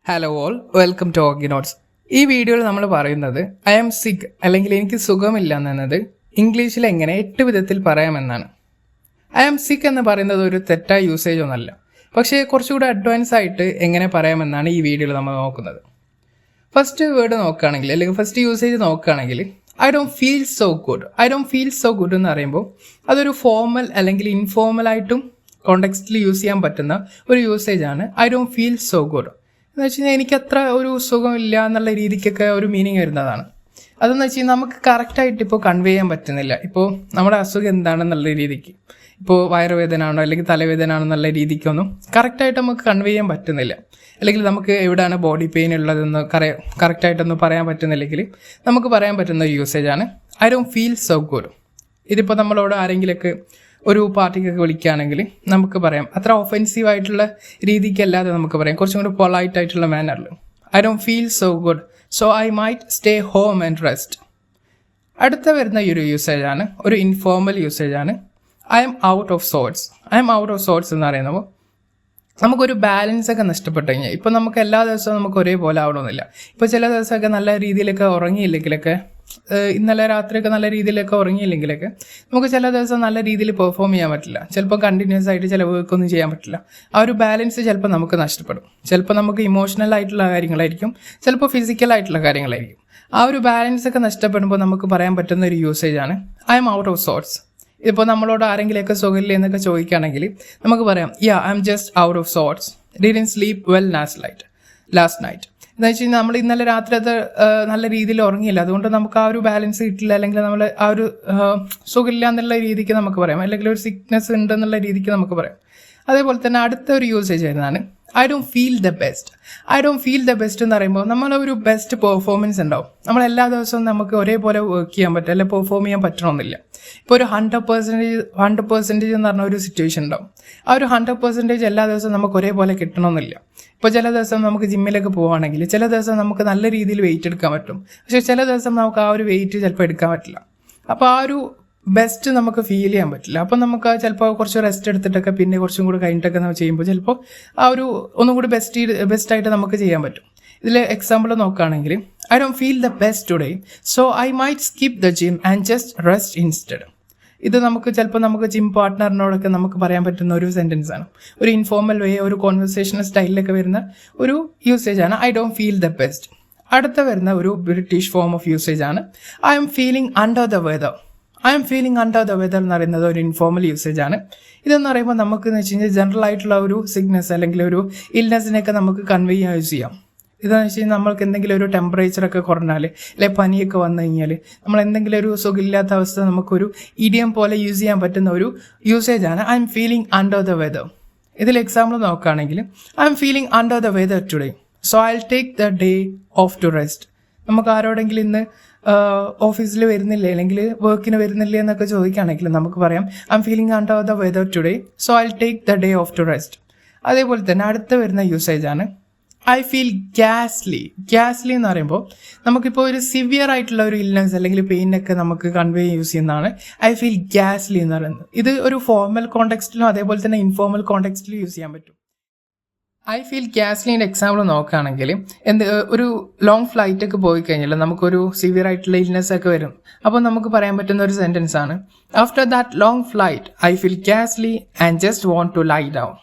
Hello all, welcome to ഓഗി notes. ഈ വീഡിയോയിൽ നമ്മൾ പറയുന്നത് ഐ ആം സിക്ക് അല്ലെങ്കിൽ എനിക്ക് സുഖമില്ല എന്നത് ഇംഗ്ലീഷിൽ എങ്ങനെ 8 വിധത്തിൽ പറയാമെന്നാണ്. ഐ ആം സിക്ക് എന്ന് പറയുന്നത് ഒരു തെറ്റായ യൂസേജ് ഒന്നല്ല, പക്ഷേ കുറച്ചുകൂടി അഡ്വാൻസ് ആയിട്ട് എങ്ങനെ പറയാമെന്നാണ് ഈ വീഡിയോയിൽ നമ്മൾ നോക്കുന്നത്. ഫസ്റ്റ് വേർഡ് നോക്കുകയാണെങ്കിൽ അല്ലെങ്കിൽ ഫസ്റ്റ് യൂസേജ് നോക്കുകയാണെങ്കിൽ I don't feel so good. I don't feel so good എന്ന് പറയുമ്പോൾ അതൊരു ഫോർമൽ അല്ലെങ്കിൽ ഇൻഫോർമൽ ആയിട്ടും കോണ്ടെക്സ്റ്റിൽ യൂസ് ചെയ്യാൻ പറ്റുന്ന ഒരു യൂസേജാണ് I don't feel so good എന്ന് വെച്ച് കഴിഞ്ഞാൽ എനിക്കത്ര ഒരു സുഖമില്ല എന്നുള്ള രീതിക്കൊക്കെ ഒരു മീനിങ് വരുന്നതാണ്. അതെന്ന് വെച്ച് കഴിഞ്ഞാൽ നമുക്ക് കറക്റ്റായിട്ട് ഇപ്പോൾ കൺവേ ചെയ്യാൻ പറ്റുന്നില്ല. ഇപ്പോൾ നമ്മുടെ അസുഖം എന്താണെന്നുള്ള രീതിക്ക്, ഇപ്പോൾ വയറുവേദന ആണോ അല്ലെങ്കിൽ തലവേദന ആണോ എന്നുള്ള രീതിക്കൊന്നും കറക്റ്റായിട്ട് നമുക്ക് കൺവേ ചെയ്യാൻ പറ്റുന്നില്ല. അല്ലെങ്കിൽ നമുക്ക് എവിടെയാണ് ബോഡി പെയിൻ ഉള്ളതെന്ന് കറക്റ്റായിട്ടൊന്നും പറയാൻ പറ്റുന്നില്ലെങ്കിൽ നമുക്ക് പറയാൻ പറ്റുന്ന ഒരു യൂസേജാണ് I don't feel so good. ഇതിപ്പോൾ നമ്മളോട് ആരെങ്കിലുമൊക്കെ ഒരു പാർട്ടിക്കൊക്കെ വിളിക്കുകയാണെങ്കിൽ നമുക്ക് പറയാം, അത്ര ഒഫെൻസീവ് ആയിട്ടുള്ള രീതിക്കല്ലാതെ നമുക്ക് പറയാം, കുറച്ചും കൂടി പൊളൈറ്റ് ആയിട്ടുള്ള മാനറിൽ I don't feel so good, so I might stay home and rest. അടുത്ത വരുന്ന ഈ ഒരു യൂസേജാണ് ഒരു ഇൻഫോർമൽ യൂസേജാണ് I'm out of sorts. I'm out of sorts എന്ന് പറയുമ്പോൾ നമുക്കൊരു ബാലൻസ് ഒക്കെ നഷ്ടപ്പെട്ടു കഴിഞ്ഞാൽ, ഇപ്പോൾ നമുക്ക് എല്ലാ ദിവസവും നമുക്ക് ഒരേപോലെ ആവണമെന്നില്ല. ഇപ്പോൾ ചില ദിവസമൊക്കെ നല്ല രീതിയിലൊക്കെ ഉറങ്ങിയില്ലെങ്കിലൊക്കെ, ഇന്നലെ രാത്രിയൊക്കെ നല്ല രീതിയിലൊക്കെ ഉറങ്ങിയില്ലെങ്കിലൊക്കെ നമുക്ക് ചില ദിവസം നല്ല രീതിയിൽ പെർഫോം ചെയ്യാൻ പറ്റില്ല. ചിലപ്പോൾ കണ്ടിന്യൂസ് ആയിട്ട് ചില വർക്കൊന്നും ചെയ്യാൻ പറ്റില്ല. ആ ഒരു ബാലൻസ് ചിലപ്പോൾ നമുക്ക് നഷ്ടപ്പെടും. ചിലപ്പോൾ നമുക്ക് ഇമോഷണൽ ആയിട്ടുള്ള കാര്യങ്ങളായിരിക്കും, ചിലപ്പോൾ ഫിസിക്കൽ ആയിട്ടുള്ള കാര്യങ്ങളായിരിക്കും. ആ ഒരു ബാലൻസ് ഒക്കെ നഷ്ടപ്പെടുമ്പോൾ നമുക്ക് പറയാൻ പറ്റുന്ന ഒരു യൂസേജാണ് I'm out of sorts. ഇപ്പോൾ നമ്മളോട് ആരെങ്കിലുമൊക്കെ സുഖമില്ലേ എന്നൊക്കെ ചോദിക്കുകയാണെങ്കിൽ നമുക്ക് പറയാം, I'm just out of sorts, didn't sleep well last night. എന്ന് വെച്ച് കഴിഞ്ഞാൽ നമ്മൾ ഇന്നലെ രാത്രി അത് നല്ല രീതിയിൽ ഉറങ്ങിയില്ല, അതുകൊണ്ട് നമുക്ക് ആ ഒരു ബാലൻസ് കിട്ടില്ല, അല്ലെങ്കിൽ നമ്മൾ ആ ഒരു സുഖമില്ല എന്നുള്ള രീതിക്ക് നമുക്ക് പറയാം, അല്ലെങ്കിൽ ഒരു സിക്നെസ് ഉണ്ടെന്നുള്ള രീതിക്ക് നമുക്ക് പറയാം. അതേപോലെ തന്നെ അടുത്ത ഒരു യൂസേജ് വരുന്നതാണ് I don't feel the best. I don't feel the best എന്ന് പറയുമ്പോൾ നമ്മളൊരു ബെസ്റ്റ് പെർഫോമൻസ് ഉണ്ടാവും. നമ്മൾ എല്ലാ ദിവസവും നമുക്ക് ഒരേപോലെ വർക്ക് ചെയ്യാൻ പറ്റും, അല്ലെങ്കിൽ പെർഫോം ചെയ്യാൻ പറ്റണമെന്നില്ല. ഇപ്പോൾ ഒരു 100% എന്ന് പറഞ്ഞ ഒരു സിറ്റുവേഷൻ ഉണ്ടാവും. ആ ഒരു 100% എല്ലാ ദിവസവും നമുക്ക് ഒരേപോലെ കിട്ടണമെന്നില്ല. ഇപ്പോൾ ചില ദിവസം നമുക്ക് ജിമ്മിലൊക്കെ പോവുകയാണെങ്കിൽ ചില ദിവസം നമുക്ക് നല്ല രീതിയിൽ വെയിറ്റ് എടുക്കാൻ പറ്റും, പക്ഷേ ചില ദിവസം നമുക്ക് ആ ഒരു വെയിറ്റ് ചിലപ്പോൾ എടുക്കാൻ പറ്റില്ല. അപ്പോൾ ആ ഒരു ബെസ്റ്റ് നമുക്ക് ഫീൽ ചെയ്യാൻ പറ്റില്ല. അപ്പം നമുക്ക് ചിലപ്പോൾ കുറച്ച് റെസ്റ്റ് എടുത്തിട്ടൊക്കെ പിന്നെ കുറച്ചും കൂടി കഴിഞ്ഞിട്ടൊക്കെ നമ്മൾ ചെയ്യുമ്പോൾ ചിലപ്പോൾ ആ ഒരു ഒന്നും കൂടി ബെസ്റ്റായിട്ട് നമുക്ക് ചെയ്യാൻ പറ്റും. ഇതിൽ എക്സാമ്പിൾ നോക്കുകയാണെങ്കിൽ I don't feel the best today, so I might skip the gym and just rest instead. ഇത് നമുക്ക് ചിലപ്പോൾ നമുക്ക് ജിം പാർട്ട്ണറിനോടൊക്കെ നമുക്ക് പറയാൻ പറ്റുന്ന ഒരു സെൻറ്റൻസ് ആണ്. ഒരു ഇൻഫോർമൽ വേ, ഒരു കോൺവെർസേഷണൽ സ്റ്റൈലിലൊക്കെ വരുന്ന ഒരു യൂസേജ് ആണ് I don't feel the best. അടുത്ത വരുന്ന ഒരു ബ്രിട്ടീഷ് ഫോം ഓഫ് യൂസേജ് ആണ് I M feeling under the whether. I M feeling under the whether എന്ന് പറയുന്നത് ഒരു ഇൻഫോർമൽ യൂസേജ് ആണ്. ഇതെന്ന് പറയുമ്പോൾ നമുക്ക് എന്ന് വെച്ച് കഴിഞ്ഞാൽ ജനറൽ ആയിട്ടുള്ള ഒരു സിക്നെസ് അല്ലെങ്കിൽ ഒരു ഇൽനെസ്സിനെയൊക്കെ നമുക്ക് കൺവേ യൂസ് ചെയ്യാം. ഇതെന്ന് വെച്ച് കഴിഞ്ഞാൽ നമ്മൾക്ക് എന്തെങ്കിലും ഒരു ടെമ്പറേച്ചറൊക്കെ കുറഞ്ഞാൽ, അല്ലെങ്കിൽ പനിയൊക്കെ വന്നു കഴിഞ്ഞാൽ, നമ്മൾ എന്തെങ്കിലും ഒരു സുഖമില്ലാത്ത അവസ്ഥ നമുക്കൊരു ഇഡിയം പോലെ യൂസ് ചെയ്യാൻ പറ്റുന്ന ഒരു യൂസേജാണ് I'm feeling under the weather. ഇതിൽ എക്സാമ്പിൾ നോക്കുകയാണെങ്കിൽ I'm feeling under the weather today, so I will take the day off to rest. നമുക്ക് ആരോടെങ്കിലും ഇന്ന് ഓഫീസിൽ വരുന്നില്ലേ അല്ലെങ്കിൽ വർക്കിന് വരുന്നില്ലേ എന്നൊക്കെ ചോദിക്കുകയാണെങ്കിൽ നമുക്ക് പറയാം I'm feeling under the weather today, so I will take the day off to rest. അതേപോലെ തന്നെ അടുത്ത വരുന്ന യൂസേജാണ് ഐ ഫീൽ ഗ്യാസ്ലി. എന്ന് പറയുമ്പോൾ നമുക്കിപ്പോൾ ഒരു സിവിയർ ആയിട്ടുള്ള ഒരു ഇൽനെസ് അല്ലെങ്കിൽ പെയിനൊക്കെ നമുക്ക് കൺവേ യൂസ് ചെയ്യുന്നതാണ് ഐ ഫീൽ ഗ്യാസ്ലി എന്ന് പറയുന്നത്. ഇത് ഒരു ഫോർമൽ കോണ്ടെക്സ്റ്റിലും അതേപോലെ തന്നെ ഇൻഫോർമൽ കോണ്ടെക്സ്റ്റിലും യൂസ് ചെയ്യാൻ പറ്റും. ഐ ഫീൽ ഗ്യാസ്ലിൻ്റെ എക്സാമ്പിൾ നോക്കുകയാണെങ്കിൽ ഒരു ലോങ് ഫ്ലൈറ്റൊക്കെ പോയി കഴിഞ്ഞാൽ നമുക്കൊരു സിവിയർ ആയിട്ടുള്ള ഇൽനെസ് ഒക്കെ വരും. അപ്പോൾ നമുക്ക് പറയാൻ പറ്റുന്ന ഒരു സെൻറ്റൻസ് ആണ് after that long flight I feel ഗ്യാസ്ലി and just want to lie down.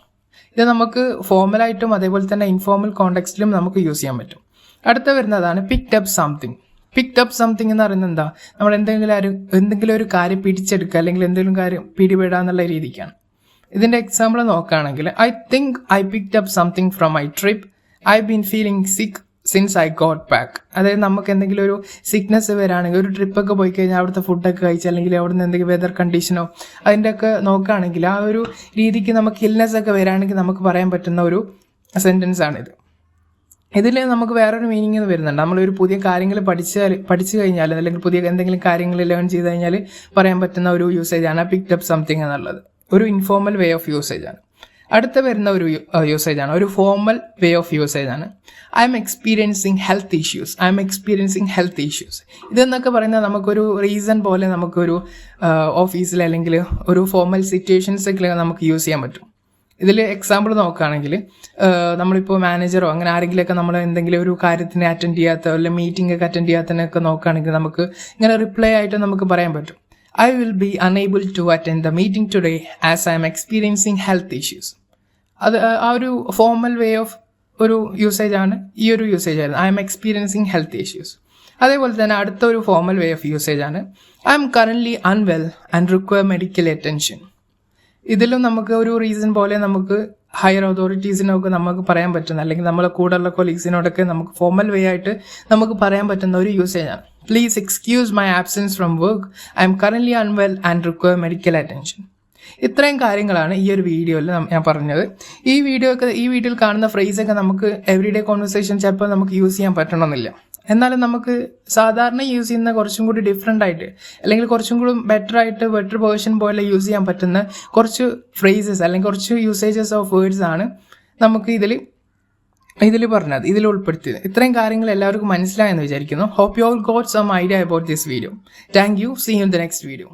ഇത് നമുക്ക് ഫോർമലായിട്ടും അതേപോലെ തന്നെ ഇൻഫോർമൽ കോണ്ടെക്സ്റ്റിലും നമുക്ക് യൂസ് ചെയ്യാൻ പറ്റും. അടുത്ത വരുന്നതാണ് പിക്ഡ് അപ്പ് സംതിങ് എന്ന് പറയുന്നത് എന്താ, നമ്മൾ എന്തെങ്കിലും ഒരു കാര്യം പിടിച്ചെടുക്കുക അല്ലെങ്കിൽ എന്തെങ്കിലും കാര്യം പിടിപെടുക എന്നുള്ള രീതിക്കാണ്. ഇതിൻ്റെ എക്സാമ്പിൾ നോക്കുകയാണെങ്കിൽ I think I picked up something from my trip, I been feeling സിക്ക് സിൻസ് ഐ ഗോട്ട് ബാക്ക്. അതായത് നമുക്ക് എന്തെങ്കിലും ഒരു സിക്നെസ് വരാണെങ്കിൽ, ഒരു ട്രിപ്പൊക്കെ പോയി കഴിഞ്ഞാൽ അവിടുത്തെ ഫുഡൊക്കെ കഴിച്ച് അല്ലെങ്കിൽ അവിടെ നിന്ന് എന്തെങ്കിലും വെതർ കണ്ടീഷനോ അതിൻ്റെയൊക്കെ നോക്കുകയാണെങ്കിൽ ആ ഒരു രീതിക്ക് നമുക്ക് ഇൽനെസ് ഒക്കെ വരാണെങ്കിൽ നമുക്ക് പറയാൻ പറ്റുന്ന ഒരു സെൻറ്റൻസ് ആണിത്. ഇതിൽ നമുക്ക് വേറൊരു മീനിങ് വരുന്നുണ്ട്. നമ്മളൊരു പുതിയ കാര്യങ്ങൾ പഠിച്ചു കഴിഞ്ഞാൽ അല്ലെങ്കിൽ പുതിയ എന്തെങ്കിലും കാര്യങ്ങൾ ലേൺ ചെയ്ത് കഴിഞ്ഞാൽ പറയാൻ പറ്റുന്ന ഒരു യൂസേജാണ് പിക്ഡ് അപ്പ് സംതിങ് എന്നുള്ളത്. ഒരു ഇൻഫോർമൽ വേ ഓഫ് യൂസേജാണ്. അടുത്ത വരുന്ന ഒരു യൂസേജാണ് ഒരു ഫോർമൽ വേ ഓഫ് യൂസേജാണ് I M experiencing health issues. ഇതെന്നൊക്കെ പറയുന്നത് നമുക്കൊരു റീസൺ പോലെ നമുക്കൊരു ഓഫീസിൽ അല്ലെങ്കിൽ ഒരു ഫോർമൽ സിറ്റുവേഷൻസൊക്കെ നമുക്ക് യൂസ് ചെയ്യാൻ പറ്റും. ഇതിൽ എക്സാമ്പിൾ നോക്കുകയാണെങ്കിൽ നമ്മളിപ്പോൾ മാനേജറോ അങ്ങനെ ആരെങ്കിലുമൊക്കെ നമ്മൾ എന്തെങ്കിലും ഒരു കാര്യത്തിന് അറ്റൻഡ് ചെയ്യാത്ത അല്ലെങ്കിൽ മീറ്റിംഗ് ഒക്കെ അറ്റൻഡ് ചെയ്യാത്തതിനൊക്കെ നോക്കുകയാണെങ്കിൽ നമുക്ക് ഇങ്ങനെ റിപ്ലൈ ആയിട്ട് നമുക്ക് പറയാൻ പറ്റും, I will be unable to attend the meeting today as I M experiencing health issues. അത് ആ ഒരു ഫോർമൽ വേ ഓഫ് ഒരു യൂസേജ് ആണ്, ഈ ഒരു യൂസേജ് ആയിരുന്നു, I M experiencing health issues. അതേപോലെ തന്നെ അടുത്ത ഒരു ഫോർമൽ വേ ഓഫ് യൂസേജ് ആണ്, I M currently unwell and require medical attention. ഇതിലും നമുക്ക് ഒരു റീസൺ പോലെ നമുക്ക് ഹയർ അതോറിറ്റീസിനൊക്കെ നമുക്ക് പറയാൻ പറ്റുന്ന, അല്ലെങ്കിൽ നമ്മളെ കൂടെയുള്ള കൊളീഗ്സിനോടൊക്കെ നമുക്ക് ഫോർമൽ വേ ആയിട്ട് നമുക്ക് പറയാൻ പറ്റുന്ന ഒരു യൂസേജാണ്. Please excuse my absence from work, I M currently unwell and require medical attention. ഇത്രയും കാര്യങ്ങളാണ് ഈ ഒരു വീഡിയോയിൽ ഞാൻ പറഞ്ഞത്. ഈ വീഡിയോയിൽ കാണുന്ന ഫ്രേസൊക്കെ നമുക്ക് എവറിഡേ കോൺവെർസേഷൻ ചിലപ്പോൾ നമുക്ക് യൂസ് ചെയ്യാൻ പറ്റണമെന്നില്ല. എന്നാലും നമുക്ക് സാധാരണ യൂസ് ചെയ്യുന്ന കുറച്ചും കൂടി ഡിഫറെൻ്റ് ആയിട്ട്, അല്ലെങ്കിൽ കുറച്ചും കൂടി ബെറ്റർ വേർഷൻ പോലെ യൂസ് ചെയ്യാൻ പറ്റുന്ന കുറച്ച് ഫ്രേസസ് അല്ലെങ്കിൽ കുറച്ച് യൂസേജസ് ഓഫ് വേർഡ്സ് ആണ് നമുക്ക് ഇതിൽ പറഞ്ഞത്, ഇതിൽ ഉൾപ്പെടുത്തിയത്. ഇത്രയും കാര്യങ്ങൾ എല്ലാവർക്കും മനസ്സിലായെന്ന് വിചാരിക്കുന്നു. Hope you all got some idea about this video. Thank you. See you in the next video.